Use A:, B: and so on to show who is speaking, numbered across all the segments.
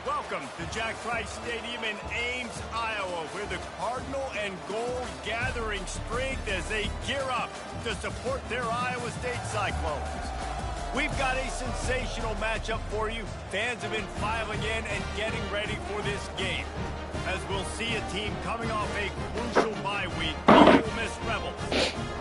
A: Welcome to Jack Trice Stadium in Ames, Iowa, where the Cardinal and Gold gathering strength as they gear up to support their Iowa State Cyclones. We've got a sensational matchup for you. Fans have been filing in and getting ready for this game, as we'll see a team coming off a crucial bye week, the Ole Miss Rebels,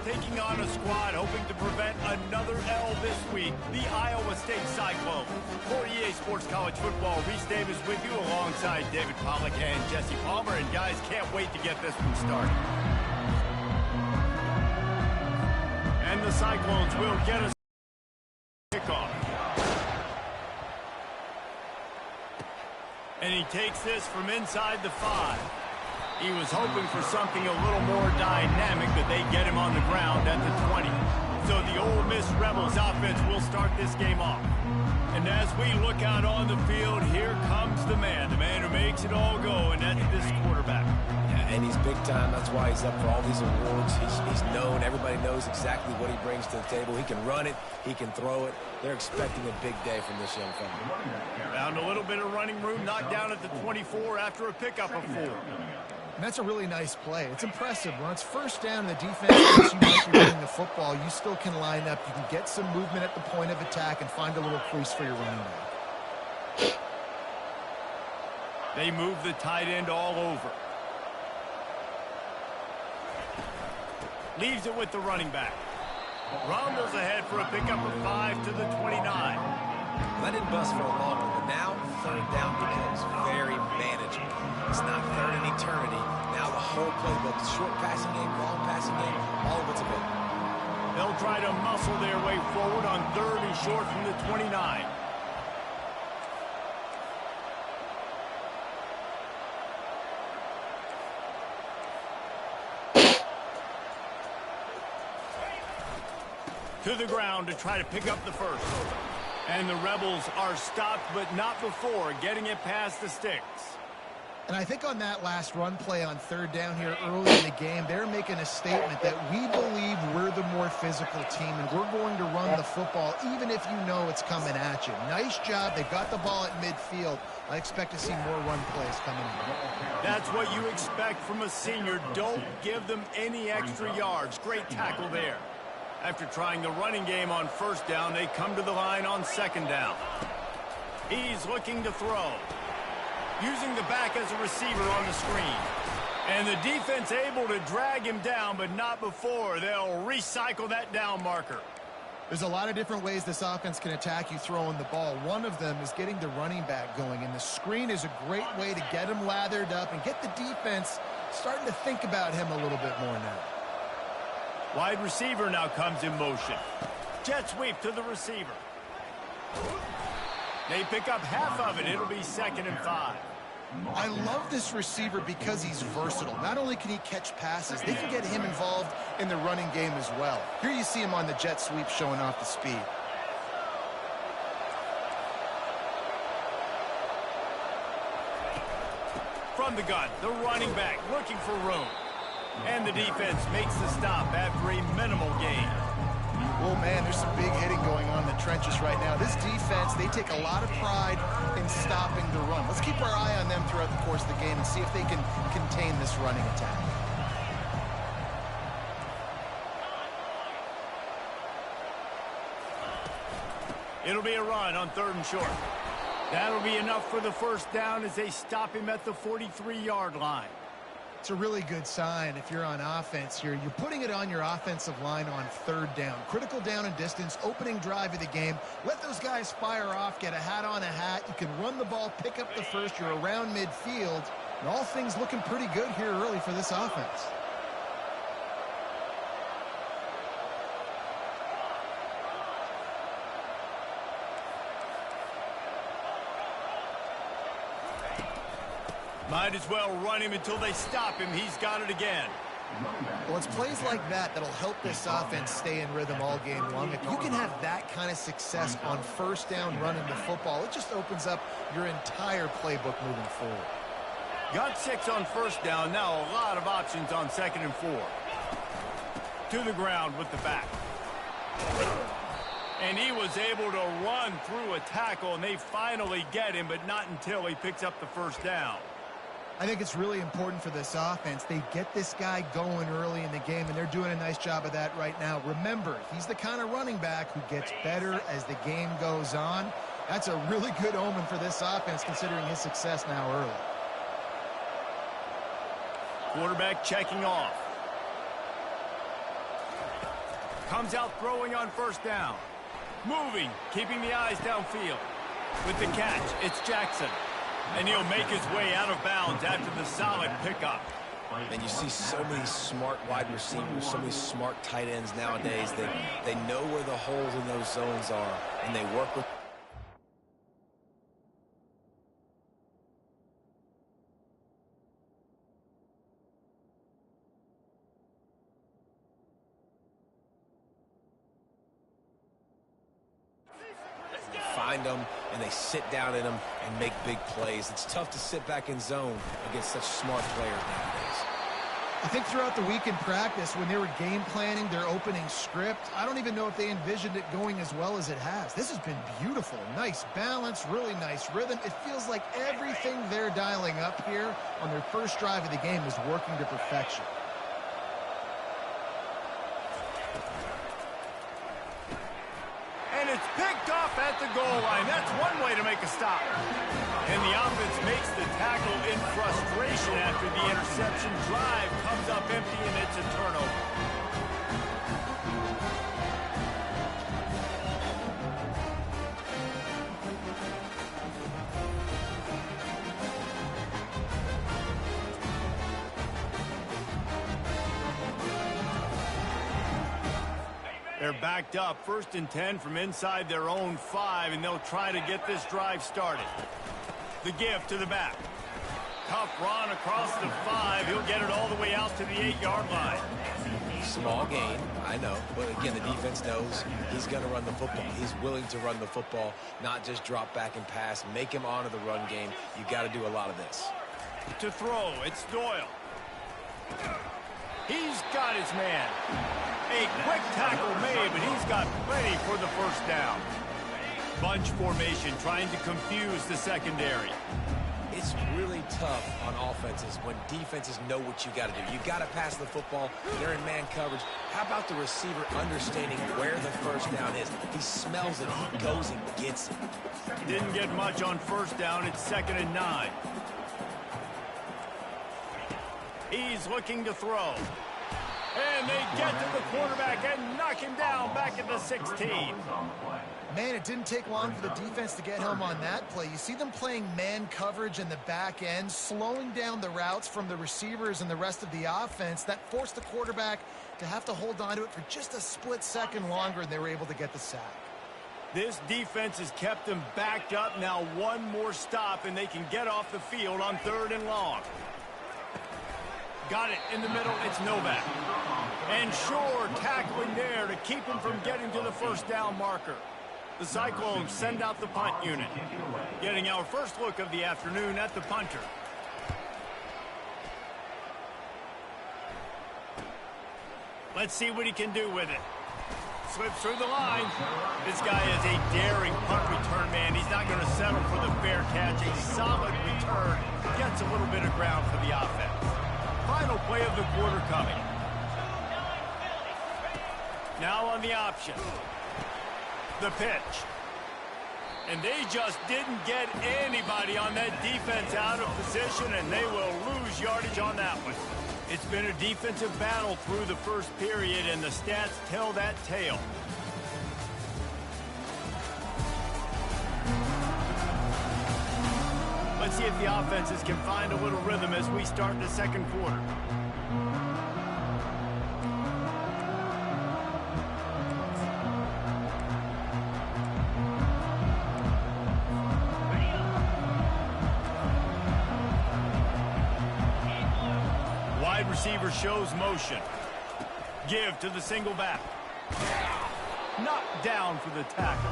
A: taking on a squad hoping to prevent another L this week, the Iowa State Cyclones. For EA Sports College Football, Reese Davis with you alongside David Pollack and Jesse Palmer. And guys, can't wait to get this one started. And the Cyclones will get us kickoff. And he takes this from inside the 5. He was hoping for something a little more dynamic, but they get him on the ground at the 20. So the Ole Miss Rebels offense will start this game off. And as we look out on the field, here comes the man who makes it all go, and that's this quarterback.
B: Yeah, and he's big time. That's why he's up for all these awards. He's known. Everybody knows exactly what he brings to the table. He can run it. He can throw it. They're expecting a big day from this young fella.
A: Found a little bit of running room, knocked down at the 24 after a pickup of 4.
C: And that's a really nice play. It's impressive. When it's first down and the defense thinks you might be running the football, you still can line up. You can get some movement at the point of attack and find a little crease for your running back.
A: They move the tight end all over. Leaves it with the running back. Rumbles ahead for a pickup of 5 to the 29.
B: Let it bust for a long one, but now third down becomes very manageable. It's not third in eternity. Now the whole playbook, short passing game, long passing game, all of it's available.
A: They'll try to muscle their way forward on 3rd and short from the 29. To the ground to try to pick up the first. And the Rebels are stopped, but not before getting it past the sticks.
C: And I think on that last run play on 3rd down here early in the game, they're making a statement that we believe we're the more physical team and we're going to run the football even if you know it's coming at you. Nice job. They got the ball at midfield. I expect to see more run plays coming in.
A: That's what you expect from a senior. Don't give them any extra yards. Great tackle there. After trying the running game on 1st down, they come to the line on 2nd down. He's looking to throw. Using the back as a receiver on the screen. And the defense able to drag him down, but not before. They'll recycle that down marker.
C: There's a lot of different ways this offense can attack you throwing the ball. One of them is getting the running back going, and the screen is a great way to get him lathered up and get the defense starting to think about him a little bit more now.
A: Wide receiver now comes in motion. Jet sweep to the receiver. They pick up half of it. It'll be 2nd and 5.
C: I love this receiver because he's versatile. Not only can he catch passes, they can get him involved in the running game as well. Here you see him on the jet sweep showing off the speed.
A: From the gun, the running back looking for room. And the defense makes the stop after a minimal gain.
C: Oh, man, there's some big hitting going on in the trenches right now. This defense, they take a lot of pride in stopping the run. Let's keep our eye on them throughout the course of the game and see if they can contain this running attack.
A: It'll be a run on 3rd and short. That'll be enough for the first down as they stop him at the 43-yard line.
C: It's a really good sign if you're on offense here. You're putting it on your offensive line on 3rd down. Critical down and distance, opening drive of the game. Let those guys fire off, get a hat on a hat. You can run the ball, pick up the first. You're around midfield. And all things looking pretty good here early for this offense.
A: Might as well run him until they stop him. He's got it again.
C: Well, it's plays like that that'll help this offense stay in rhythm all game long. If you can have that kind of success on 1st down running the football, it just opens up your entire playbook moving forward.
A: Got 6 on 1st down. Now a lot of options on 2nd and 4. To the ground with the back. And he was able to run through a tackle, and they finally get him, but not until he picks up the 1st down.
C: I think it's really important for this offense. They get this guy going early in the game, and they're doing a nice job of that right now. Remember, he's the kind of running back who gets better as the game goes on. That's a really good omen for this offense, considering his success now early.
A: Quarterback checking off. Comes out throwing on 1st down. Moving, keeping the eyes downfield. With the catch, it's Jackson. And he'll make his way out of bounds after the solid pickup.
B: And you see so many smart wide receivers, so many smart tight ends nowadays that they know where the holes in those zones are, and they work with. Find them, and they sit down in them and make big plays. It's tough to sit back in zone against such smart players nowadays.
C: I think throughout the week in practice, when they were game planning their opening script, I don't even know if they envisioned it going as well as it has. This has been beautiful. Nice balance, really nice rhythm. It feels like everything they're dialing up here on their first drive of the game is working to perfection.
A: And it's picked off at the goal line. That's one way to make a stop. And the offense makes the tackle in frustration after the interception. Drive comes up empty, and it's a turnover. They're backed up, 1st and 10 from inside their own 5, and they'll try to get this drive started. The give to the back. Tough run across the 5. He'll get it all the way out to the 8-yard line.
B: Small gain, I know, but again, the defense knows he's going to run the football. He's willing to run the football, not just drop back and pass, make him honor the run game. You got to do a lot of this.
A: To throw, it's Doyle. He's got his man. A quick tackle made, but he's got plenty for the 1st down. Bunch formation trying to confuse the secondary.
B: It's really tough on offenses when defenses know what you got to do. You got to pass the football. They're in man coverage. How about the receiver understanding where the 1st down is? He smells it. He goes and gets it.
A: Didn't get much on 1st down. It's 2nd and 9. He's looking to throw. And they get to the quarterback and knock him down back at the 16.
C: Man, it didn't take long for the defense to get home on that play. You see them playing man coverage in the back end, slowing down the routes from the receivers and the rest of the offense. That forced the quarterback to have to hold on to it for just a split second longer, and they were able to get the sack.
A: This defense has kept them backed up. Now one more stop, and they can get off the field on 3rd and long. Got it in the middle. It's Novak. And Shore tackling there to keep him from getting to the 1st down marker. The Cyclones send out the punt unit. Getting our first look of the afternoon at the punter. Let's see what he can do with it. Slips through the line. This guy is a daring punt return man. He's not going to settle for the fair catch. A solid return. Gets a little bit of ground for the offense. Final play of the quarter coming. Now on the option. The pitch. And they just didn't get anybody on that defense out of position, and they will lose yardage on that one. It's been a defensive battle through the first period, and the stats tell that tale. Let's see if the offenses can find a little rhythm as we start the second quarter. Receiver shows motion. Give to the single back. Knocked down for the tackle.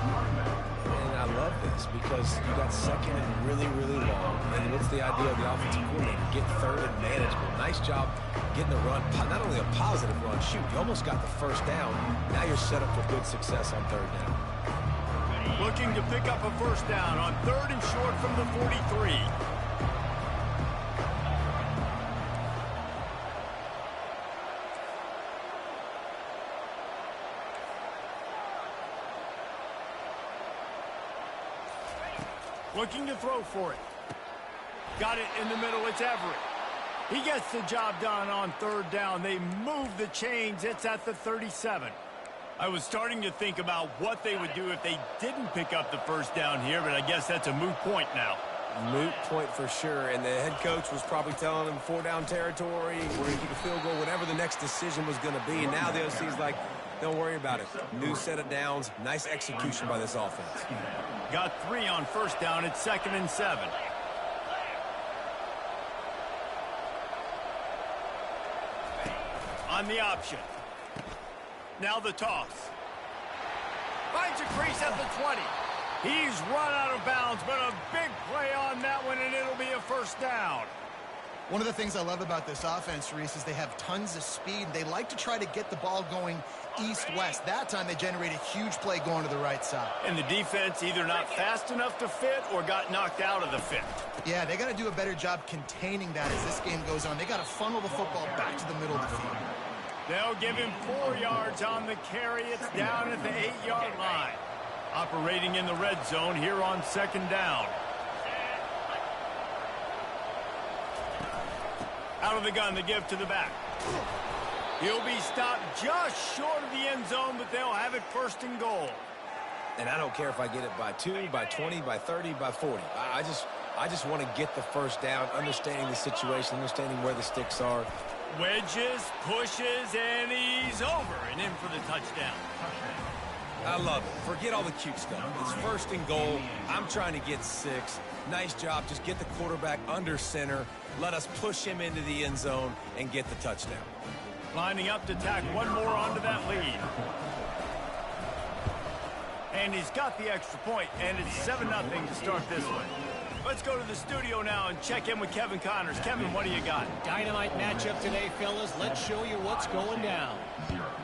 B: And I love this because you got second and really, really long. And what's the idea of the offensive coordinator? Get third and manageable. Nice job getting the run. Not only a positive run, shoot, you almost got the first down. Now you're set up for good success on third down.
A: Looking to pick up a first down on third and short from the 43. Looking to throw for it. Got it in the middle. It's Everett. He gets the job done on third down. They move the chains. It's at the 37. I was starting to think about what they would do if they didn't pick up the first down here, but I guess that's a moot point now.
B: Moot point for sure, and the head coach was probably telling them 4-down territory, we're going to kick a field goal, whatever the next decision was going to be. And now the OC's like, don't worry about it. New set of downs, nice execution by this offense.
A: Got 3 on first down. It's 2nd and 7. On the option. Now the toss. Finds a crease at the 20. He's run out of bounds, but a big play on that one, and it'll be a first down.
C: One of the things I love about this offense, Reese, is they have tons of speed. They like to try to get the ball going east-west. That time they generate a huge play going to the right side.
A: And the defense either not fast enough to fit or got knocked out of the fit.
C: Yeah, they got to do a better job containing that as this game goes on. They got to funnel the football back to the middle of the field.
A: They'll give him 4 yards on the carry. It's down at the 8-yard line. Operating in the red zone here on 2nd down. Out of the gun, the give to the back. He'll be stopped just short of the end zone, but they'll have it 1st and goal.
B: And I don't care if I get it by 2, by 20, by 30, by 40. I just want to get the first down, understanding the situation, understanding where the sticks are.
A: Wedges, pushes, and he's over and in for the touchdown.
B: I love it. Forget all the cute stuff. It's 1st and goal. I'm trying to get 6. Nice job. Just get the quarterback under center. Let us push him into the end zone and get the touchdown.
A: Lining up to tack one more onto that lead. And he's got the extra point, and it's 7-0 to start this one. Let's go to the studio now and check in with Kevin Connors. Kevin, what do you got?
D: Dynamite matchup today, fellas. Let's show you what's going down.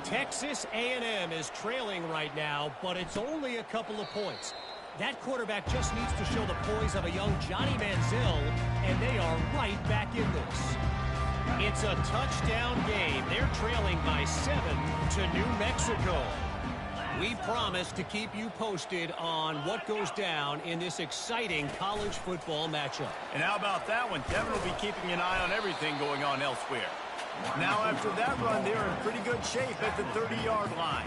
D: Texas A&M is trailing right now, but it's only a couple of points. That quarterback just needs to show the poise of a young Johnny Manziel, and they are right back in this. It's a touchdown game. They're trailing by 7 to New Mexico. We promise to keep you posted on what goes down in this exciting college football matchup.
A: And how about that one? Kevin will be keeping an eye on everything going on elsewhere. Now, after that run, they're in pretty good shape at the 30-yard line.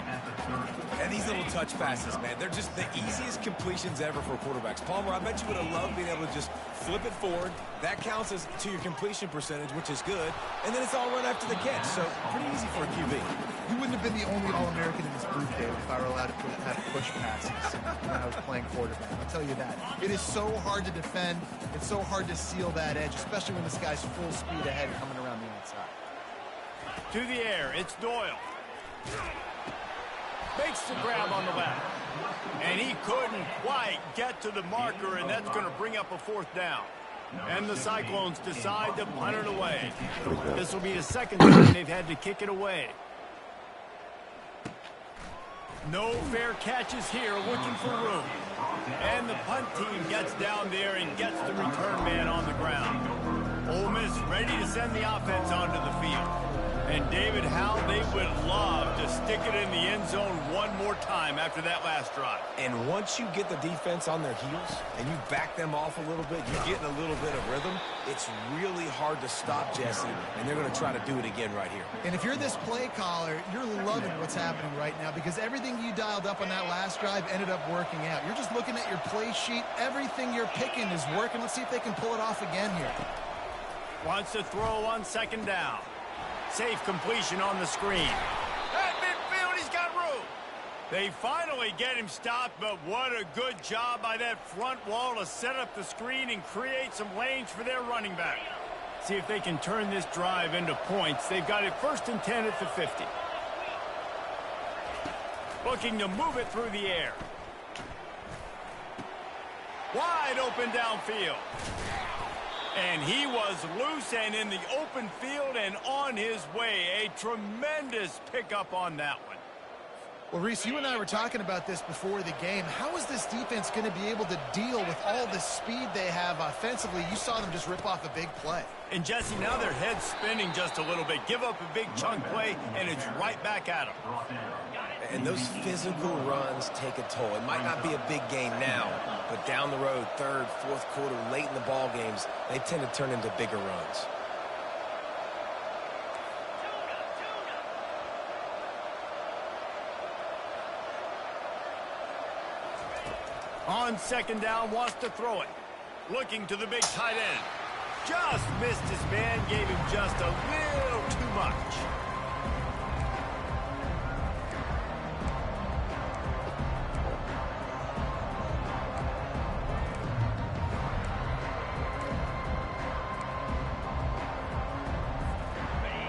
B: And these little touch passes, man, they're just the easiest completions ever for quarterbacks. Palmer, I bet you would have loved being able to just flip it forward. That counts as to your completion percentage, which is good. And then it's all run after the catch, so pretty easy for a QB.
C: You wouldn't have been the only All-American in this group, Dave, if I were allowed to have push passes when I was playing quarterback. I'll tell you that. It is so hard to defend. It's so hard to seal that edge, especially when this guy's full speed ahead coming around the outside.
A: To the air, it's Doyle. Makes the grab on the back. And he couldn't quite get to the marker, and that's going to bring up a 4th down. And the Cyclones decide to punt it away. This will be the 2nd time they've had to kick it away. No fair catches here, looking for room. And the punt team gets down there and gets the return man on the ground. Ole Miss ready to send the offense onto the field. And David, how they would love to stick it in the end zone one more time after that last drive.
B: And once you get the defense on their heels and you back them off a little bit, you're getting a little bit of rhythm, it's really hard to stop, Jesse, and they're going to try to do it again right here.
C: And if you're this play caller, you're loving what's happening right now because everything you dialed up on that last drive ended up working out. You're just looking at your play sheet. Everything you're picking is working. Let's see if they can pull it off again here.
A: Wants to throw on second down. Safe completion on the screen. At midfield, he's got room. They finally get him stopped, but what a good job by that front wall to set up the screen and create some lanes for their running back. See if they can turn this drive into points. They've got it 1st and 10 at the 50. Looking to move it through the air. Wide open downfield. And he was loose and in the open field and on his way. A tremendous pickup on that one.
C: Well, Reese, you and I were talking about this before the game. How is this defense going to be able to deal with all the speed they have offensively? You saw them just rip off a big play.
A: And, Jesse, now their head's spinning just a little bit. Give up a big chunk play, and it's right back at them.
B: And those physical runs take a toll. It might not be a big game now, but down the road, 3rd, 4th quarter, late in the ball games, they tend to turn into bigger runs.
A: On second down, wants to throw it. Looking to the big tight end. Just missed his man, gave him just a little too much.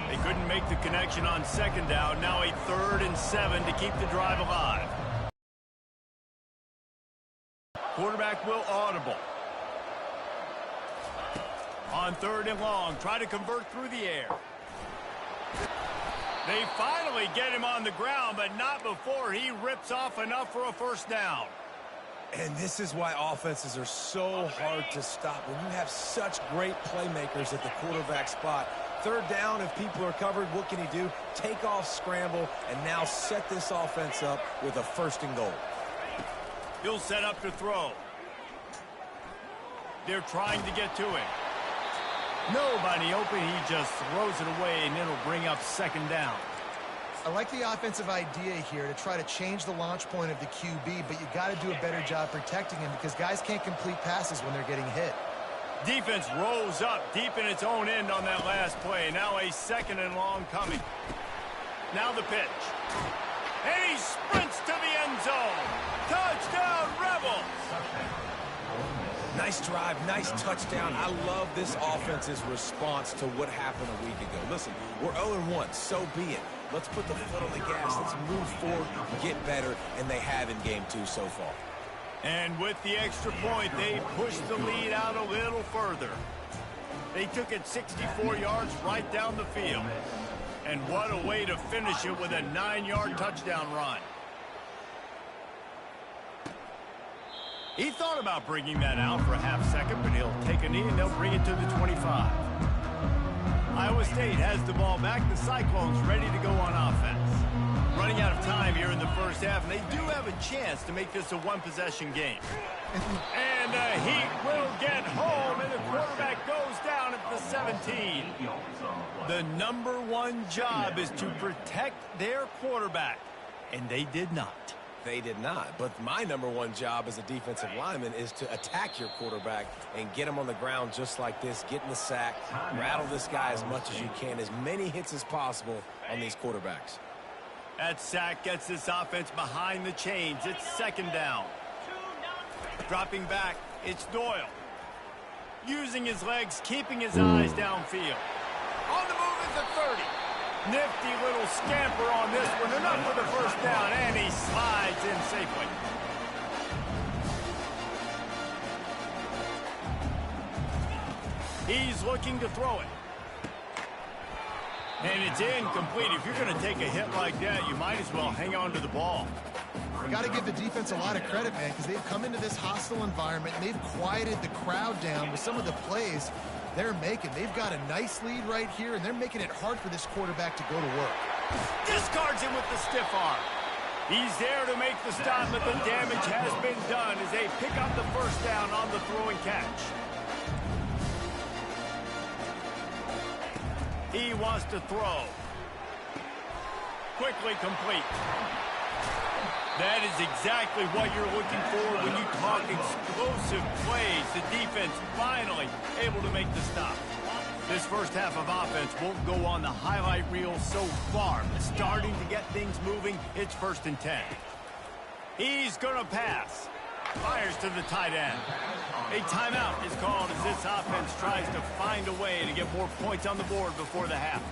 A: They couldn't make the connection on second down. Now a 3rd and 7 to keep the drive alive. Quarterback will audible. On 3rd and long, try to convert through the air. They finally get him on the ground, but not before he rips off enough for a 1st down.
B: And this is why offenses are so hard to stop. When you have such great playmakers at the quarterback spot, 3rd down, if people are covered, what can he do? Take off, scramble, and now set this offense up with a 1st and goal.
A: He'll set up to throw. They're trying to get to him. Nobody open. He just throws it away, and it'll bring up 2nd down.
C: I like the offensive idea here to try to change the launch point of the QB, but you got to do a better job protecting him because guys can't complete passes when they're getting hit.
A: Defense rolls up deep in its own end on that last play. Now a 2nd and long coming. Now the pitch. And he sprints to the end zone. Touchdown, Rebels!
B: Nice drive, nice touchdown. I love this offense's response to what happened a week ago. Listen, we're 0-1, so be it. Let's put the foot on the gas. Let's move forward, get better, and they have in game 2 so far.
A: And with the extra point, they pushed the lead out a little further. They took it 64 yards right down the field. And what a way to finish it with a 9-yard touchdown run. He thought about bringing that out for a half second, but he'll take a knee and they'll bring it to the 25. Iowa State has the ball back. The Cyclones ready to go on offense. Running out of time here in the 1st half, and they do have a chance to make this a 1-possession game. And the Heat will get home, and the quarterback goes down at the 17. The number 1 job is to protect their quarterback, and they did not.
B: They did not, but my number 1 job as a defensive lineman is to attack your quarterback and get him on the ground just like this, get in the sack, rattle this guy as much as you can, as many hits as possible on these quarterbacks.
A: That sack gets this offense behind the chains. It's 2nd down. Dropping back, it's Doyle. Using his legs, keeping his eyes downfield. On the move is the 30. Nifty little scamper on this one. Enough for the 1st down, and he slides in safely. He's looking to throw it. And it's incomplete. If you're going to take a hit like that, you might as well hang on to the ball.
C: You got to give the defense a lot of credit, man, because they've come into this hostile environment and they've quieted the crowd down with some of the plays they're making. They've got a nice lead right here, and they're making it hard for this quarterback to go to work.
A: Discards him with the stiff arm. He's there to make the stop, but the damage has been done as they pick up the first down on the throwing catch. He wants to throw. Quickly complete. That is exactly what you're looking for when you talk explosive plays. The defense finally able to make the stop. This first half of offense won't go on the highlight reel so far, but starting to get things moving. It's 1st and 10. He's going to pass. Fires to the tight end. A timeout is called as this offense tries to find a way to get more points on the board before the half.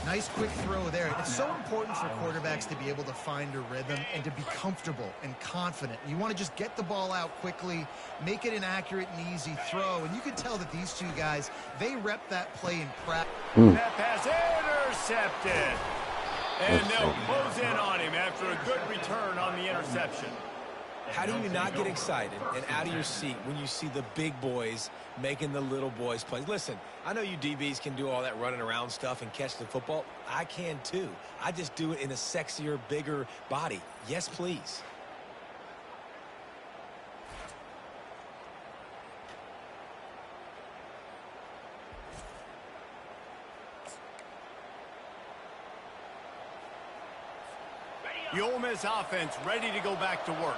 C: Nice quick throw there. It's so important for quarterbacks to be able to find a rhythm and to be comfortable and confident. You want to just get the ball out quickly, make it an accurate and easy throw. And you can tell that these two guys, they rep that play in practice.
A: That pass intercepted. And they'll close in on him after a good return on the interception.
B: How do you not get excited and out of your seat when you see the big boys making the little boys play? Listen, I know you DBs can do all that running around stuff and catch the football. I can too. I just do it in a sexier, bigger body. Yes, please.
A: The Ole Miss offense ready to go back to work.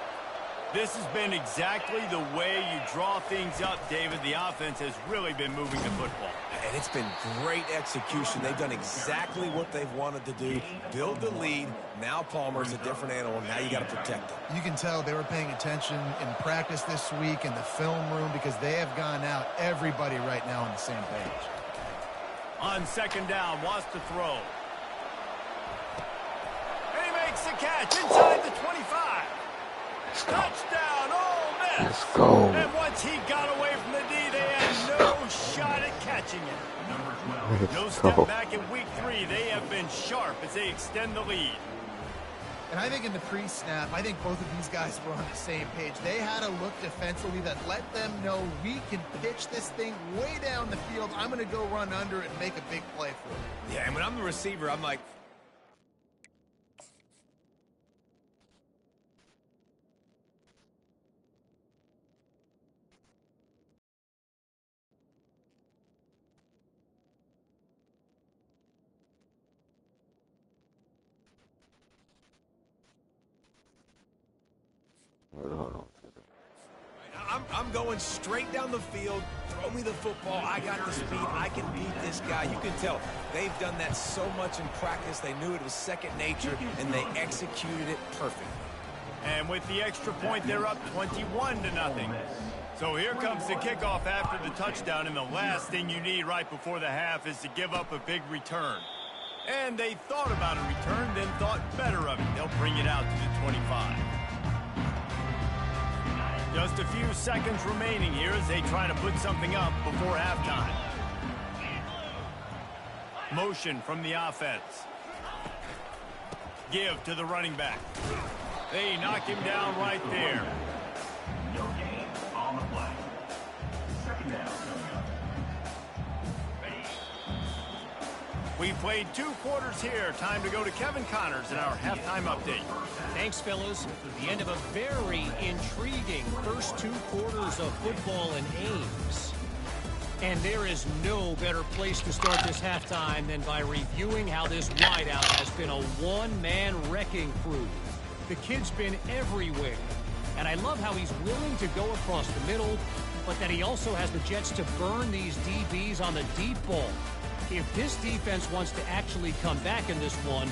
A: This has been exactly the way you draw things up, David. The offense has really been moving the football.
B: And it's been great execution. They've done exactly what they've wanted to do. Build the lead. Now Palmer's a different animal. Now you got to protect him.
C: You can tell they were paying attention in practice this week in the film room because they have gone out, everybody right now on the same page.
A: On 2nd down, wants to throw. And he makes the catch inside the 25. Touchdown, Ole Miss!
E: Let's go.
A: And once he got away from the D, they had no shot at catching it. No step back in week 3. They have been sharp as they extend the lead.
C: And I think in the pre-snap, I think both of these guys were on the same page. They had a look defensively that let them know we can pitch this thing way down the field. I'm going to go run under it and make a big play for it.
B: Yeah, and when I'm the receiver, I'm like,
E: Hold on.
B: I'm going straight down the field. Throw me the football. I got the speed. I can beat this guy. You can tell they've done that so much in practice. They knew it was second nature, and they executed it perfectly.
A: And with the extra point, they're up 21-0. So here comes the kickoff after the touchdown, and the last thing you need right before the half is to give up a big return. And they thought about a return, then thought better of it. They'll bring it out to the 25. Just a few seconds remaining here as they try to put something up before halftime. Motion from the offense. Give to the running back. They knock him down right there.
F: No gain on the play. 2nd down.
A: We've played 2 quarters here. Time to go to Kevin Connors in our halftime update.
D: Thanks, fellas. The end of a very intriguing first 2 quarters of football in Ames. And there is no better place to start this halftime than by reviewing how this wideout has been a one-man wrecking crew. The kid's been everywhere. And I love how he's willing to go across the middle, but that he also has the jets to burn these DBs on the deep ball. If this defense wants to actually come back in this one,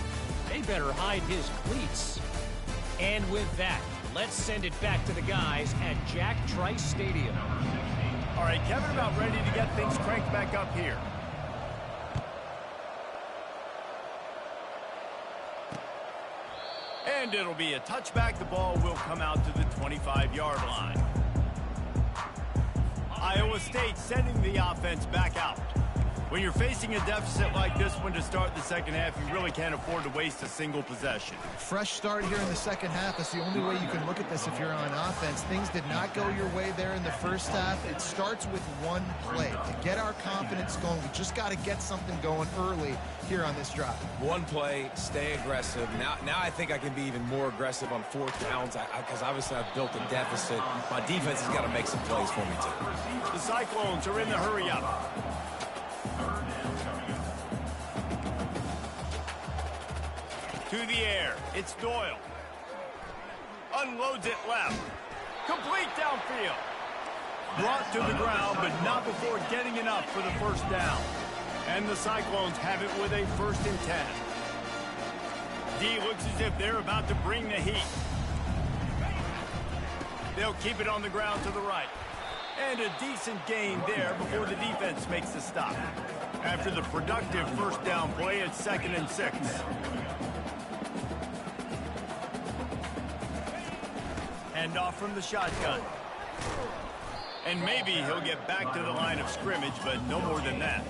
D: they better hide his cleats. And with that, let's send it back to the guys at Jack Trice Stadium.
A: All right, Kevin, about ready to get things cranked back up here. And it'll be a touchback. The ball will come out to the 25-yard line. Iowa State sending the offense back out. When you're facing a deficit like this one to start the second half, you really can't afford to waste a single possession.
C: Fresh start here in the second half. That's the only way you can look at this if you're on offense. Things did not go your way there in the first half. It starts with one play. To get our confidence going, we just got to get something going early here on this drive. One play, stay aggressive. Now I think I can be even more aggressive on fourth downs because obviously I've built a deficit. My defense has got to make some plays for me too.
A: The Cyclones are in the hurry-up. To the air, it's Doyle. Unloads it left. Complete downfield. Brought to the ground, but not before getting enough for the first down. And the Cyclones have it with a 1st and 10. D looks as if they're about to bring the heat. They'll keep it on the ground to the right. And a decent gain there before the defense makes the stop. After the productive first down play, it's 2nd and 6. Hand off from the shotgun. And maybe he'll get back to the line of scrimmage, but no more than that.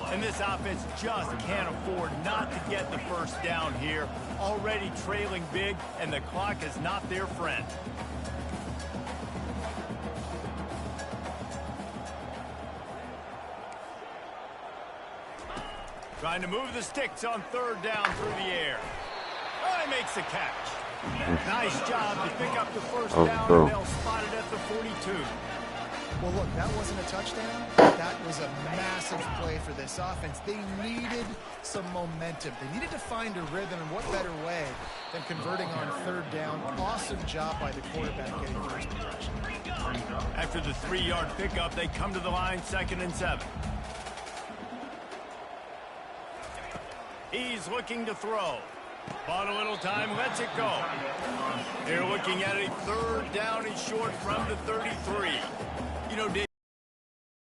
A: And this offense just can't afford not to get the first down here. Already trailing big, and the clock is not their friend. Trying to move the sticks on 3rd down through the air. Oh, he makes the catch. Nice job to pick up the first down, and they'll spot it at the 42.
C: Well, look, that wasn't a touchdown. That was a massive play for this offense. They needed some momentum. They needed to find a rhythm, and what better way than converting on 3rd down. Awesome job by the quarterback getting first possession.
A: After the 3-yard pickup, they come to the line, 2nd and 7. He's looking to throw. Bought a little time, lets it go. They're looking at a 3rd down and short from the 33. You know, Dave,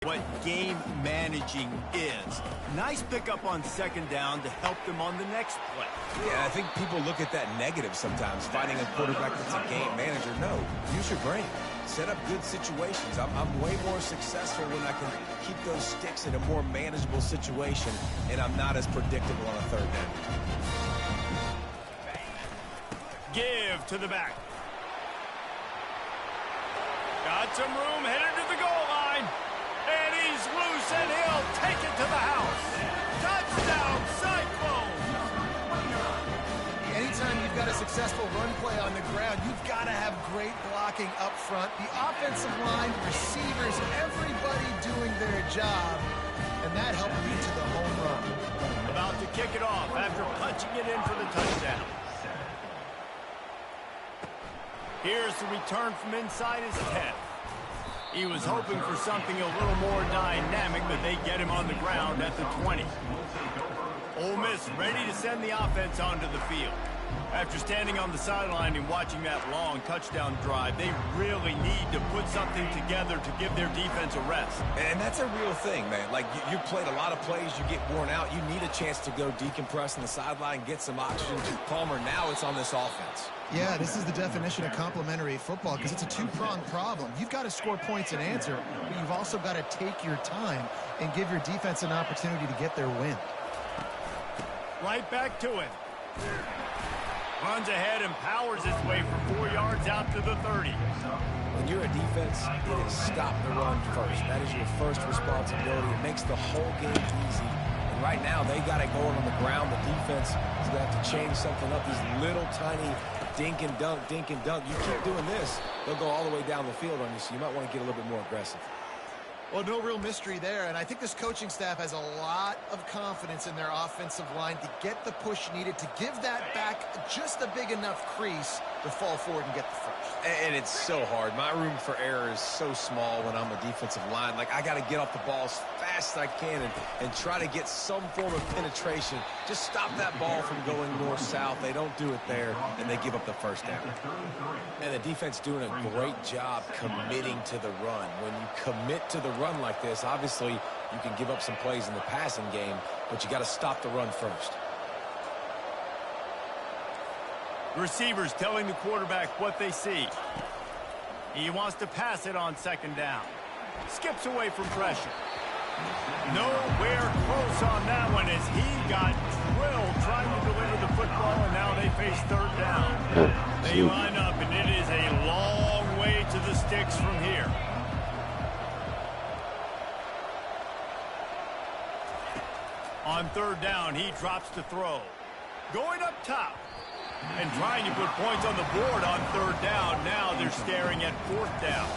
A: what game managing is. Nice pickup on 2nd down to help them on the next play.
B: Yeah, I think people look at that negative sometimes, finding a quarterback that's a game manager. No, use your brain. Set up good situations. I'm way more successful when I can keep those sticks in a more manageable situation, and I'm not as predictable on a 3rd down.
A: Give to the back. Got some room, headed to the goal line. And he's loose, and he'll take it to the house. Touchdown, Cyclones!
C: Anytime you've got a successful run play on the ground, you've got to have great blocking up front. The offensive line, receivers, everybody doing their job. And that helped lead to the home run.
A: About to kick it off after punching it in for the touchdown. Here's the return from inside his 10. He was hoping for something a little more dynamic, but they get him on the ground at the 20. Ole Miss ready to send the offense onto the field. After standing on the sideline and watching that long touchdown drive, they really need to put something together to give their defense a rest.
B: And that's a real thing, man. Like, you played a lot of plays, you get worn out. You need a chance to go decompress on the sideline, get some oxygen. Palmer, now it's on this offense.
C: Yeah, this is the definition of complementary football because it's a two-pronged problem. You've got to score points and answer, but you've also got to take your time and give your defense an opportunity to get their win.
A: Right back to it. Runs ahead and powers his way for 4 yards out to the 30.
B: When you're a defense, it is stop the run first. That is your first responsibility. It makes the whole game easy. And right now, they got it going on the ground. The defense is going to have to change something up. These little tiny dink and dunk, dink and dunk. You keep doing this, they'll go all the way down the field on you, so you might want to get a little bit more aggressive.
C: Well, no real mystery there, and I think this coaching staff has a lot of confidence in their offensive line to get the push needed, to give that back just a big enough crease to fall forward and get the first.
B: And it's so hard. My room for error is so small when I'm a defensive line. Like, I got to get off the ball as fast as I can and try to get some form of penetration. Just stop that ball from going north-south. They don't do it there, and they give up the first down. And the defense doing a great job committing to the run. When you commit to the run like this, obviously you can give up some plays in the passing game, but you got to stop the run first.
A: Receivers telling the quarterback what they see. He wants to pass it on 2nd down. Skips away from pressure. Nowhere close on that one as he got drilled trying to deliver the football, and now they face third down. They line up, and it is a long way to the sticks from here. On third down, he drops to throw. Going up top and trying to put points on the board on third down. Now they're staring at fourth down.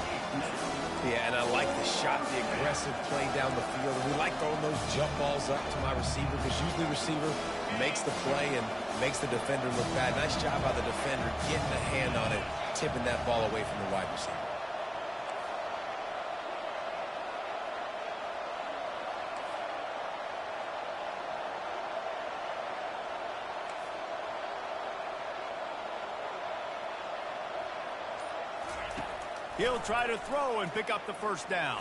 B: Yeah, and I like the shot, the aggressive play down the field. We like throwing those jump balls up to my receiver because usually the receiver makes the play and makes the defender look bad. Nice job by the defender getting a hand on it, tipping that ball away from the wide receiver.
A: He'll try to throw and pick up the first down.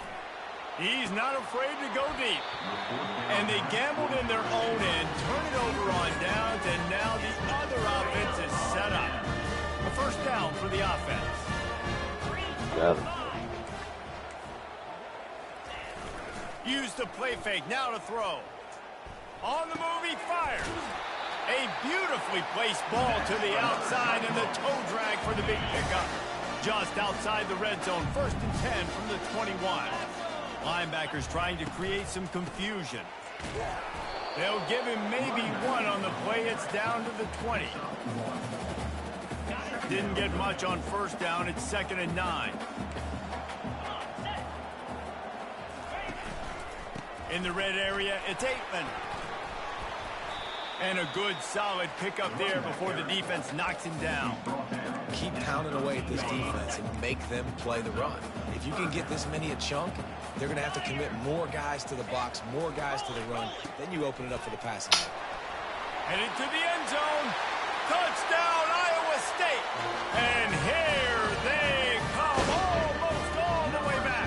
A: He's not afraid to go deep. And they gambled in their own end, turn it over on downs, and now the other offense is set up. A first down for the offense.
E: Got him.
A: Use the play fake, now to throw. On the move, he fires. A beautifully placed ball to the outside, and the toe drag for the big pickup. Just outside the red zone, 1st and 10 from the 21. Linebackers trying to create some confusion. They'll give him maybe one on the play. It's down to the 20. Didn't get much on first down. It's 2nd and 9. In the red area, it's Aitman. And a good, solid pickup there before the defense knocks him down.
B: Keep pounding away at this defense and make them play the run. If you can get this many a chunk, they're going to have to commit more guys to the box, more guys to the run. Then you open it up for the passing game.
A: Headed to the end zone. Touchdown, Iowa State. And here they come, almost all the way back.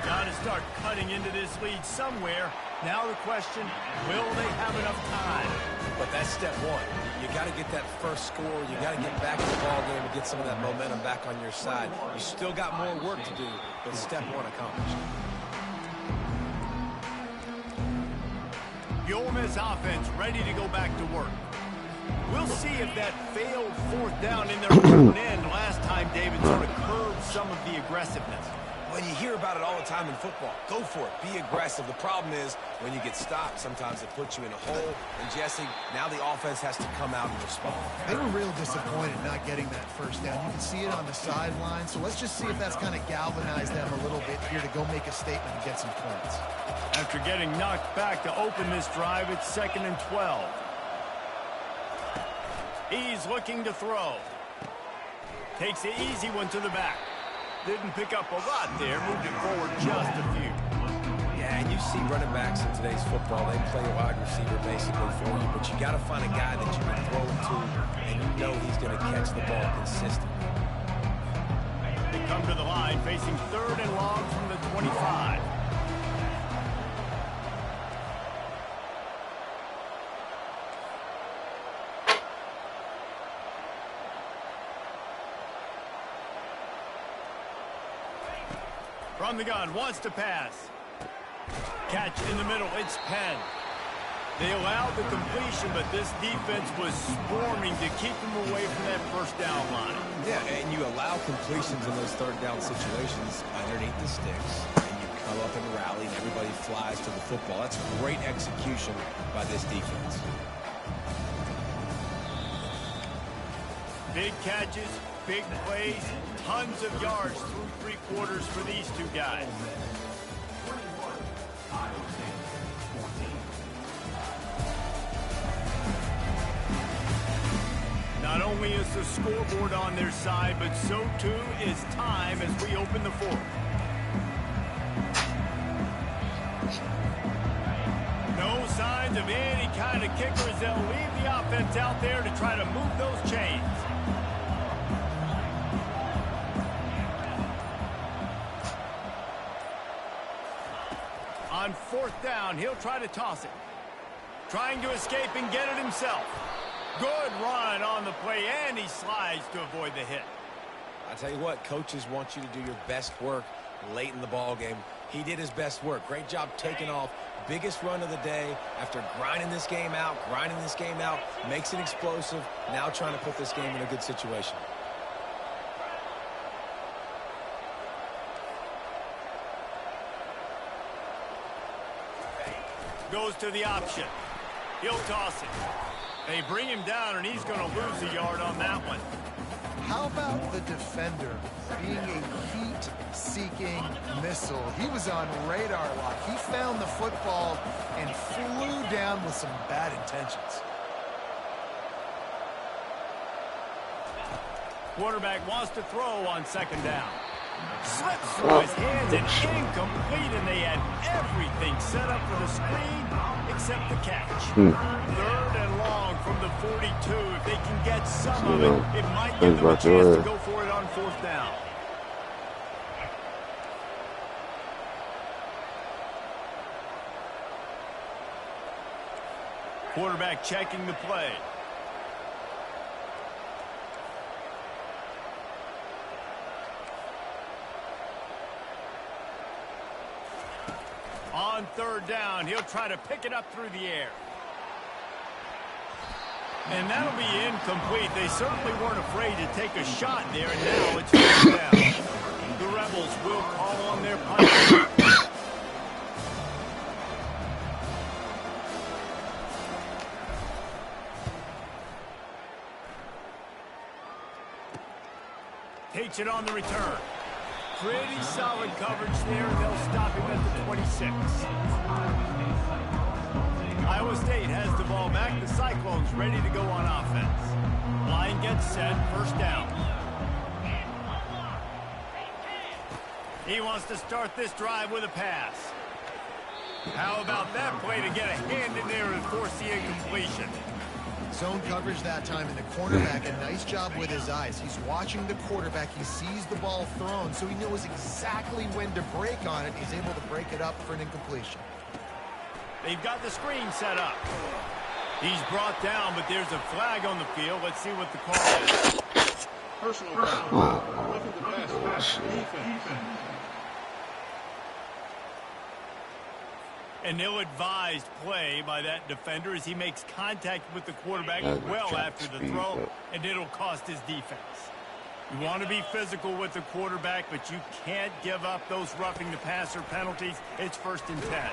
A: Got to start cutting into this lead somewhere. Now the question, will they have enough time?
B: But that's step one. You got to get that first score. You got to get back in the ball game and get some of that momentum back on your side. You still got more work to do, but step one accomplished.
A: The Ole Miss offense ready to go back to work. We'll see if that failed fourth down in their own end last time David sort of curbed some of the aggressiveness.
B: When you hear about it all the time in football, go for it. Be aggressive. The problem is when you get stopped, sometimes it puts you in a hole. And, Jesse, now the offense has to come out and respond.
C: They were real disappointed not getting that first down. You can see it on the sideline. So let's just see if that's kind of galvanized them a little bit here to go make a statement and get some points.
A: After getting knocked back to open this drive, it's 2nd and 12. He's looking to throw. Takes the easy one to the back. Didn't pick up a lot there. Moved it forward just a few.
B: Yeah, and you see running backs in today's football. They play a wide receiver basically for you, but you got to find a guy that you can throw it to, and you know he's going to catch the ball consistently.
A: They come to the line facing 3rd and long from the 25. From the gun, wants to pass. Catch in the middle, it's Penn. They allowed the completion, but this defense was swarming to keep them away from that first down line.
B: Yeah, and you allow completions in those third down situations underneath the sticks, and you come up and rally, and everybody flies to the football. That's great execution by this defense.
A: Big catches, big plays, tons of yards through 3 quarters for these two guys. Not only is the scoreboard on their side, but so too is time as we open the fourth. No signs of any kind of kickers. They'll leave the offense out there to try to move those chains. On 4th down, he'll try to toss it. Trying to escape and get it himself. Good run on the play, and he slides to avoid the hit.
B: I tell you what, coaches want you to do your best work late in the ball game. He did his best work. Great job taking off. Biggest run of the day after grinding this game out, makes it explosive. Now trying to put this game in a good situation.
A: Goes to the option. He'll toss it. They bring him down, and he's going to lose a yard on that one.
C: How about the defender being a heat-seeking missile? He was on radar lock. He found the football and flew down with some bad intentions.
A: Quarterback wants to throw on second down. Slips through his hands and incomplete, and they had everything set up for the screen except the catch. Third and long from the 42. If they can get some of it, it might give them a chance to go for it on fourth down. Quarterback checking the play. On third down, he'll try to pick it up through the air. And that'll be incomplete. They certainly weren't afraid to take a shot there, and now it's fourth down. The Rebels will call on their punter. Takes it on the return. Pretty solid coverage there, and they'll stop him at the 26. Iowa State has the ball back. The Cyclones ready to go on offense. Line gets set, first down. He wants to start this drive with a pass. How about that play to get a hand in there and force the incompletion?
C: Zone coverage that time, and the cornerback, a nice job with his eyes. He's watching the quarterback. He sees the ball thrown, so he knows exactly when to break on it. He's able to break it up for an incompletion.
A: They've got the screen set up. He's brought down, but there's a flag on the field. Let's see what the call is.
G: Personal foul. Roughing the passer. Defense.
A: An ill-advised play by that defender as he makes contact with the quarterback well after the throw, and it'll cost his defense. You want to be physical with the quarterback, but you can't give up those roughing the passer penalties. It's 1st and 10.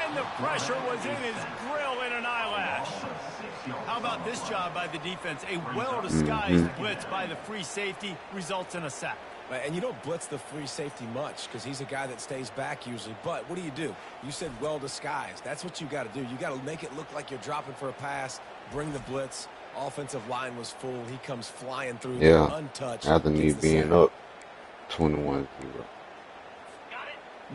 A: And the pressure was in his grill in an eyelash. How about this job by the defense? A well-disguised blitz by the free safety results in a sack.
B: And you don't blitz the free safety much because he's a guy that stays back usually. But what do? You said well-disguised. That's what you got to do. You got to make it look like you're dropping for a pass, bring the blitz. Offensive line was full. He comes flying through there, untouched.
E: After me being up 21-0.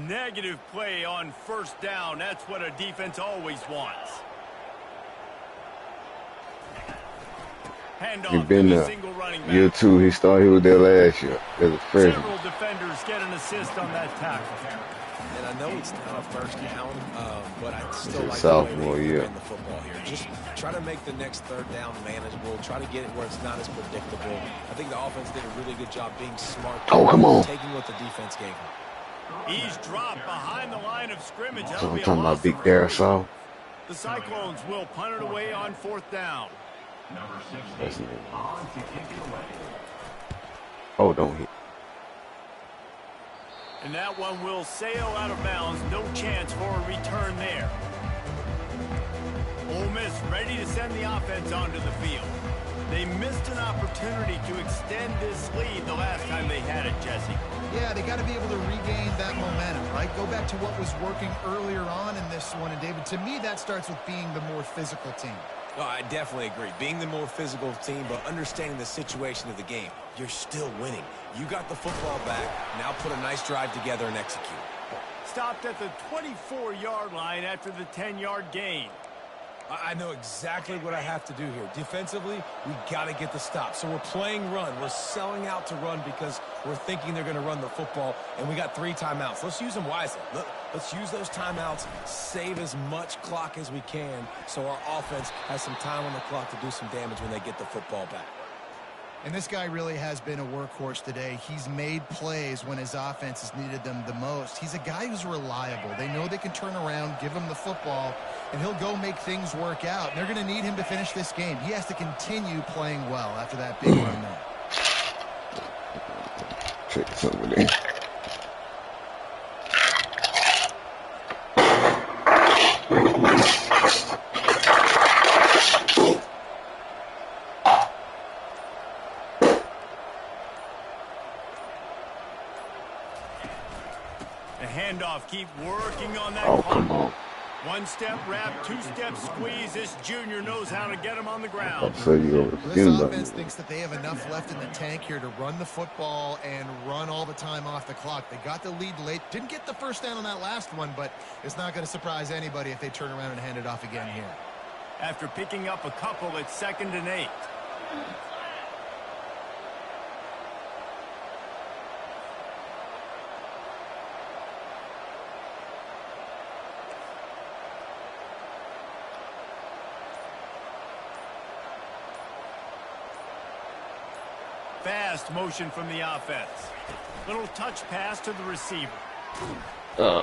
A: Negative play on first down. That's what a defense always wants.
E: He's been there. Year 2, he was there last year.
A: Several defenders get an assist on that tackle.
B: And I know it's not a first down, but I still like
E: sophomore year
B: in the football here. Just try to make the next third down manageable. Try to get it where it's not as predictable. I think the offense did a really good job being smart.
E: Come on.
B: Taking what the defense gave him.
A: He's dropped behind the line of scrimmage.
E: So I'm talking about Big Darisaw.
A: The Cyclones will punt it away on fourth down.
F: Number 16 on to kick it away.
E: Oh, don't hit.
A: And that one will sail out of bounds. No chance for a return there. Ole Miss ready to send the offense onto the field. They missed an opportunity to extend this lead the last time they had it, Jesse.
C: Yeah, they got to be able to regain that momentum, right? Go back to what was working earlier on in this one. And, David, to me, that starts with being the more physical team.
B: Oh, I definitely agree. Being the more physical team, but understanding the situation of the game. You're still winning. You got the football back. Now put a nice drive together and execute.
A: Stopped at the 24-yard line after the 10-yard gain.
B: I know exactly what I have to do here. Defensively, we got to get the stop. So we're playing run. We're selling out to run because we're thinking they're going to run the football, and we got 3 timeouts. Let's use them wisely. Let's use those timeouts, save as much clock as we can so our offense has some time on the clock to do some damage when they get the football back.
C: And this guy really has been a workhorse today. He's made plays when his offense has needed them the most. He's a guy who's reliable. They know they can turn around, give him the football, and he'll go make things work out. And they're going to need him to finish this game. He has to continue playing well after that big run there.
E: Check somebody.
A: Handoff, keep working on that.
E: Oh, come on.
A: One step wrap, two step squeeze. This junior knows how to get him on the ground.
E: So
C: this offense thinks that they have enough left in the tank here to run the football and run all the time off the clock. They got the lead late. Didn't get the first down on that last one, but it's not going to surprise anybody if they turn around and hand it off again here.
A: After picking up a couple, it's 2nd and 8. Fast motion from the offense. Little touch pass to the receiver.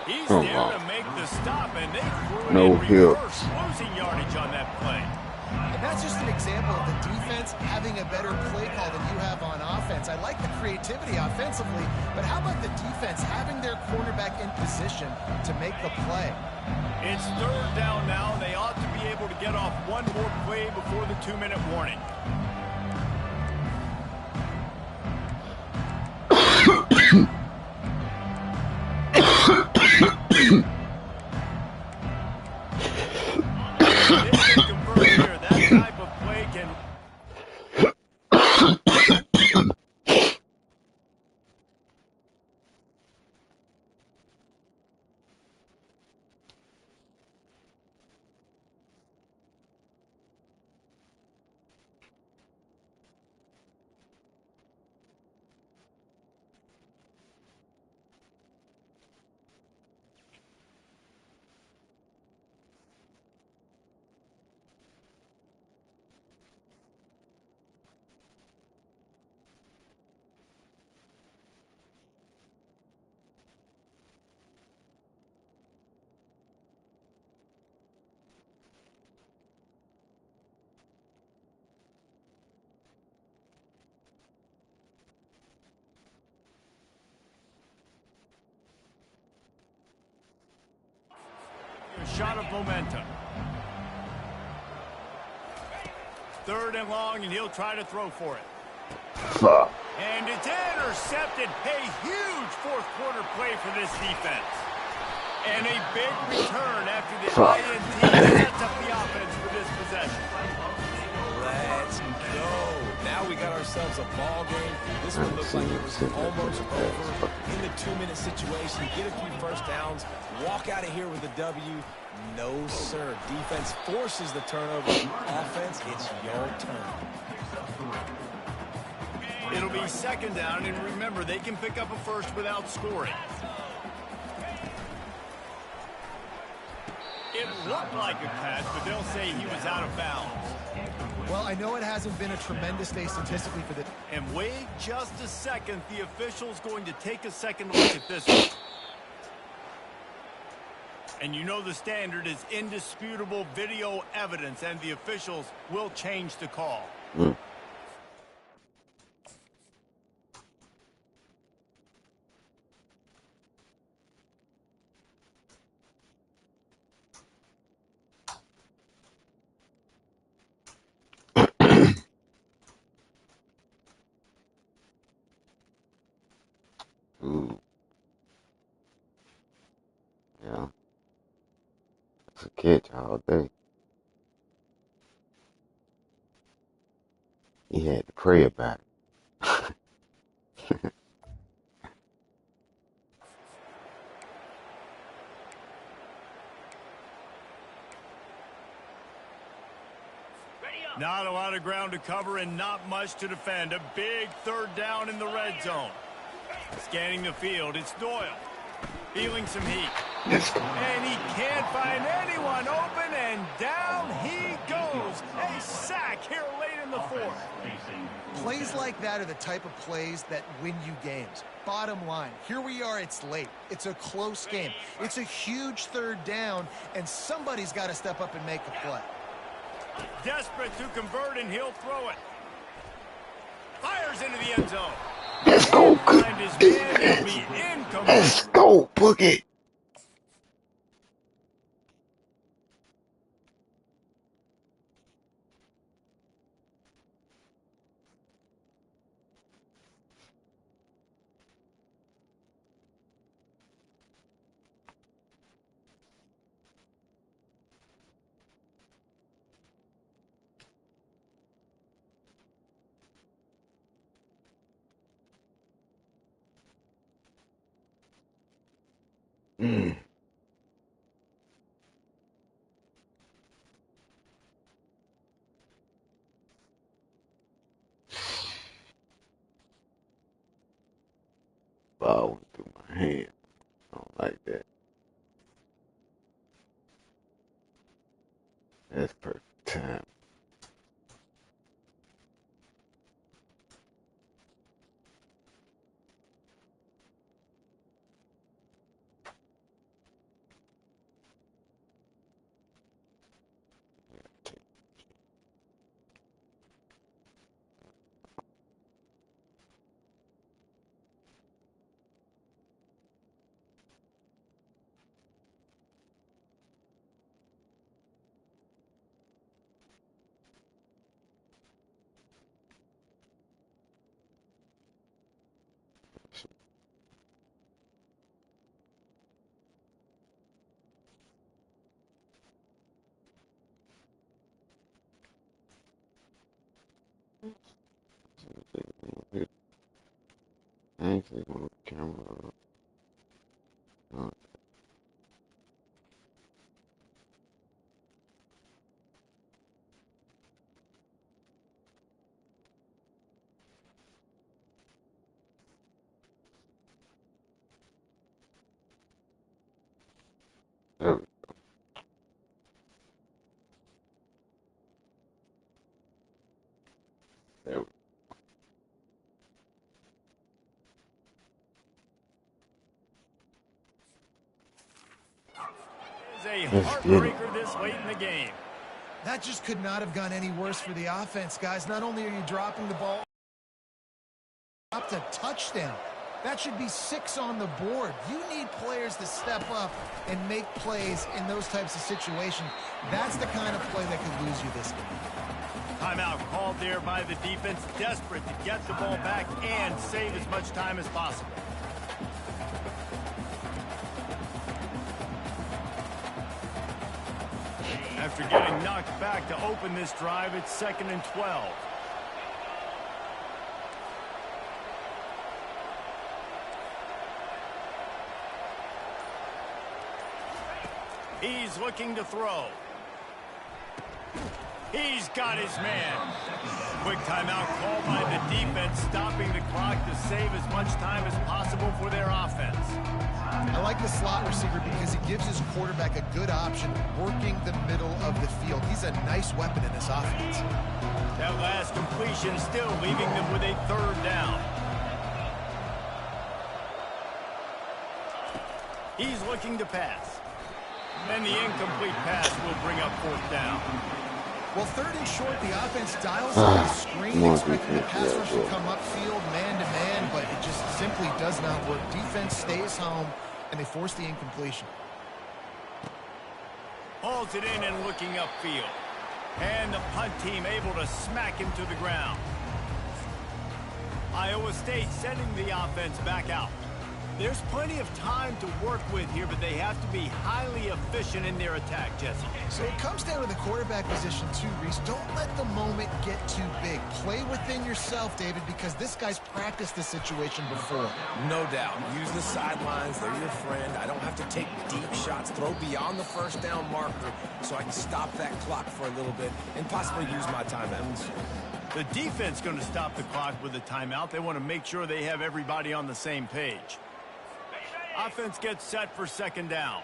A: He's there to make the stop, and they threw it in reverse, losing yardage on that play.
C: And that's just an example of the defense having a better play call than you have on offense. I like the creativity offensively, but how about the defense having their cornerback in position to make the play?
A: It's 3rd down now, and they ought to be able to get off one more play before the 2-minute warning. That type of play can... shot of momentum. 3rd and long, and he'll try to throw for it.
E: Fuck.
A: And it's intercepted. A huge 4th quarter play for this defense. And a big return after the INT sets up the offense for this possession.
B: Let's go. Now we got ourselves a ball game. This one looked like it was almost over. In the 2-minute situation, get a few first downs, walk out of here with a W. No, sir. Defense forces the turnover. Offense, it's your turn.
A: It'll be 2nd down, and remember, they can pick up a first without scoring. It looked like a catch, but they'll say he was out of bounds.
C: Well, I know it hasn't been a tremendous day statistically for the...
A: And wait just a second. The official's going to take a second look at this one. And you know the standard is indisputable video evidence, and the officials will change the call.
E: Ooh. Yeah. It's a catch all day. He had to pray about it.
A: Not a lot of ground to cover and not much to defend. A big 3rd down in the red zone. Scanning the field, it's Doyle. Feeling some heat.
E: Let's go.
A: And he can't find anyone open, and down he goes. A sack here late in the fourth.
C: Plays like that are the type of plays that win you games. Bottom line, here we are, it's late. It's a close game. It's a huge third down, and somebody's got to step up and make a play.
A: Desperate to convert, and he'll throw it. Fires into the end zone.
E: Let's go.
A: Find his man, he'll be incomplete.
E: Let's go, Boogie. Ball went through my hand. I don't like that. That's perfect time. I ain't taking on the camera. There we There we
A: It's a heartbreaker this late in the game.
C: That just could not have gone any worse for the offense, guys. Not only are you dropping the ball, up to touchdown. That should be 6 on the board. You need players to step up and make plays in those types of situations. That's the kind of play that could lose you this game.
A: Timeout called there by the defense, desperate to get the ball back and save as much time as possible. After getting knocked back to open this drive, it's 2nd and 12. He's looking to throw. He's got his man. Quick timeout called by the defense, stopping the clock to save as much time as possible for their offense.
C: I like the slot receiver because he gives his quarterback a good option working the middle of the field. He's a nice weapon in this offense.
A: That last completion still leaving them with a 3rd down. He's looking to pass. And the incomplete pass will bring up 4th down.
C: Well, 3rd and short, the offense dials up the screen, expecting the pass rush to come upfield, man-to-man, but it just simply does not work. Defense stays home, and they force the incompletion.
A: Hauls it in and looking upfield. And the punt team able to smack him to the ground. Iowa State sending the offense back out. There's plenty of time to work with here, but they have to be highly efficient in their attack, Jesse.
C: So it comes down to the quarterback position too, Reese. Don't let the moment get too big. Play within yourself, David, because this guy's practiced this situation before.
B: No doubt. Use the sidelines. They're your friend. I don't have to take deep shots, throw beyond the 1st down marker so I can stop that clock for a little bit and possibly use my timeouts.
A: The defense going to stop the clock with a timeout. They want to make sure they have everybody on the same page. Offense gets set for 2nd down.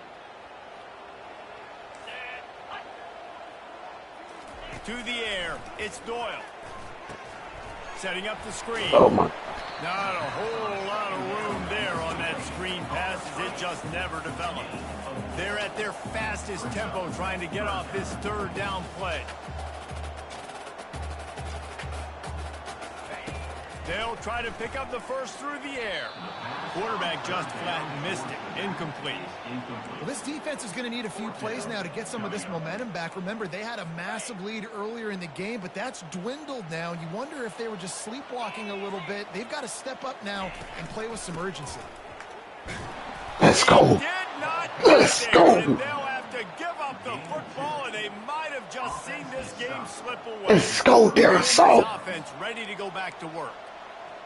A: To the air, it's Doyle. Setting up the screen.
E: Oh my.
A: Not a whole lot of room there on that screen pass as it just never developed. They're at their fastest tempo trying to get off this third down play. They'll try to pick up the first through the air. Quarterback just flat missed it. Incomplete.
C: Well, this defense is going to need a few plays now to get some of this momentum back. Remember, they had a massive lead earlier in the game, but that's dwindled now. You wonder if they were just sleepwalking a little bit. They've got to step up now and play with some urgency.
E: Let's go. Let's go.
A: And they'll have to give up the football, and they might have just seen this game slip away.
E: Let's go, Darren.
A: Offense ready to go back to work.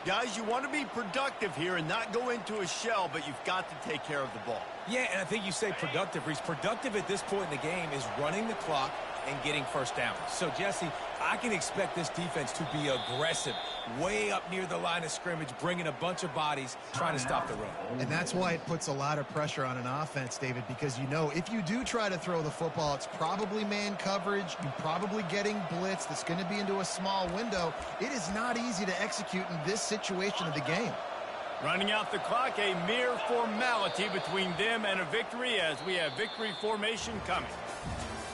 A: Guys, you want to be productive here and not go into a shell, but you've got to take care of the ball.
B: Yeah, and I think you say productive, Reese. Productive at this point in the game is running the clock and getting first down. So, Jesse, I can expect this defense to be aggressive, way up near the line of scrimmage, bringing a bunch of bodies, trying to stop the run.
C: And that's why it puts a lot of pressure on an offense, David, because you know if you do try to throw the football, it's probably man coverage. You're probably getting blitz that's going to be into a small window. It is not easy to execute in this situation of the game.
A: Running out the clock, a mere formality between them and a victory as we have victory formation coming.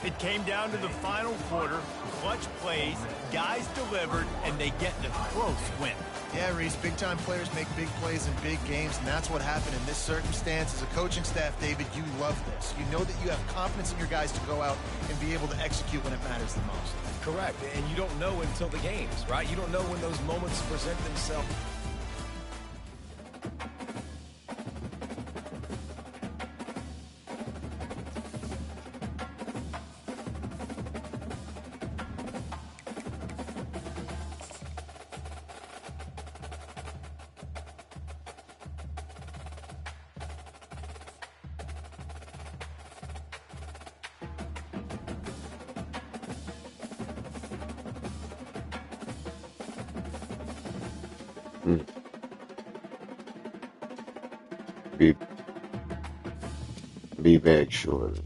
A: It came down to the final quarter, clutch plays, guys delivered, and they get the close win.
C: Yeah, Reese, big-time players make big plays in big games, and that's what happened in this circumstance. As a coaching staff, David, you love this. You know that you have confidence in your guys to go out and be able to execute when it matters the most.
B: Correct, and you don't know until the games, right? You don't know when those moments present themselves.
E: Be back shortly.